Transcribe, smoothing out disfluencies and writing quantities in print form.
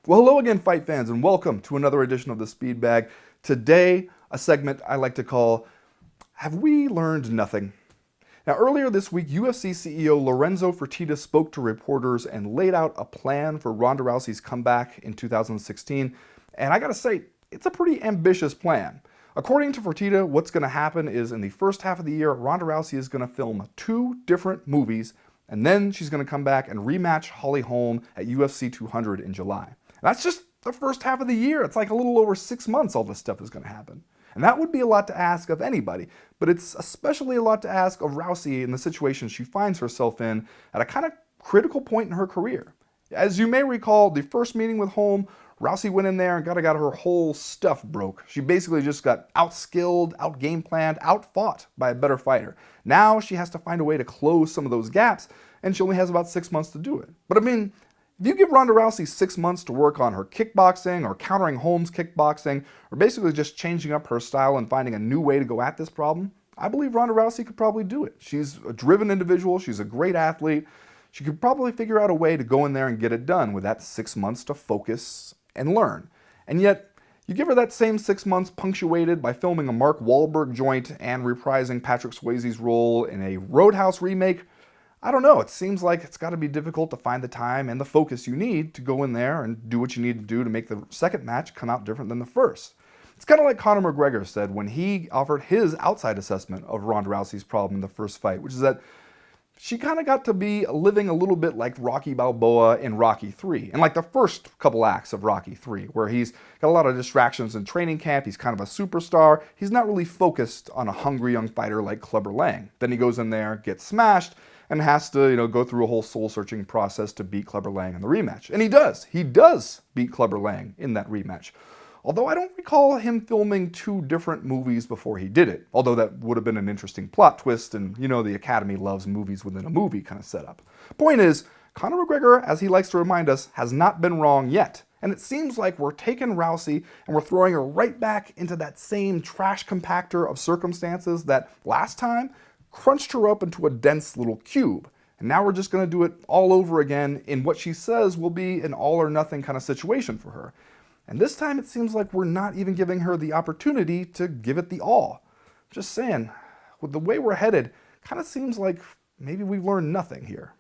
Well, hello again, fight fans, and welcome to another edition of the Speed Bag. Today, a segment I like to call Have We Learned Nothing? Now, earlier this week, UFC CEO Lorenzo Fertitta spoke to reporters and laid out a plan for Ronda Rousey's comeback in 2016. And I gotta say, it's a pretty ambitious plan. According to Fertitta, what's gonna happen is in the first half of the year, Ronda Rousey is gonna film 2 different movies, and then she's gonna come back and rematch Holly Holm at UFC 200 in July. That's just the first half of the year. It's like a little over 6 months all this stuff is going to happen. And that would be a lot to ask of anybody, but it's especially a lot to ask of Rousey in the situation she finds herself in at a kind of critical point in her career. As you may recall, the first meeting with Holm, Rousey went in there and got her whole stuff broke. She basically just got outskilled, out-game planned, outfought by a better fighter. Now she has to find a way to close some of those gaps, and she only has about 6 months to do it. But I mean, if you give Ronda Rousey 6 months to work on her kickboxing or countering Holm's kickboxing, or basically just changing up her style and finding a new way to go at this problem, I believe Ronda Rousey could probably do it. She's a driven individual, she's a great athlete. She could probably figure out a way to go in there and get it done with that 6 months to focus and learn. And yet, you give her that same 6 months punctuated by filming a Mark Wahlberg joint and reprising Patrick Swayze's role in a Roadhouse remake. I don't know, it seems like it's got to be difficult to find the time and the focus you need to go in there and do what you need to do to make the second match come out different than the first. It's kind of like Conor McGregor said when he offered his outside assessment of Ronda Rousey's problem in the first fight, which is that she kind of got to be living a little bit like Rocky Balboa in Rocky 3, and like the first couple acts of Rocky 3, where he's got a lot of distractions in training camp, he's kind of a superstar, he's not really focused on a hungry young fighter like Clubber Lang. Then he goes in there, gets smashed, and has to, go through a whole soul-searching process to beat Clubber Lang in the rematch. And he does. He does beat Clubber Lang in that rematch. Although I don't recall him filming 2 different movies before he did it. Although that would have been an interesting plot twist, and the Academy loves movies within a movie kind of setup. Point is, Conor McGregor, as he likes to remind us, has not been wrong yet. And it seems like we're taking Rousey and we're throwing her right back into that same trash compactor of circumstances that last time crunched her up into a dense little cube. And now we're just going to do it all over again in what she says will be an all or nothing kind of situation for her. And this time it seems like we're not even giving her the opportunity to give it the all. Just saying, with the way we're headed, kind of seems like maybe we've learned nothing here.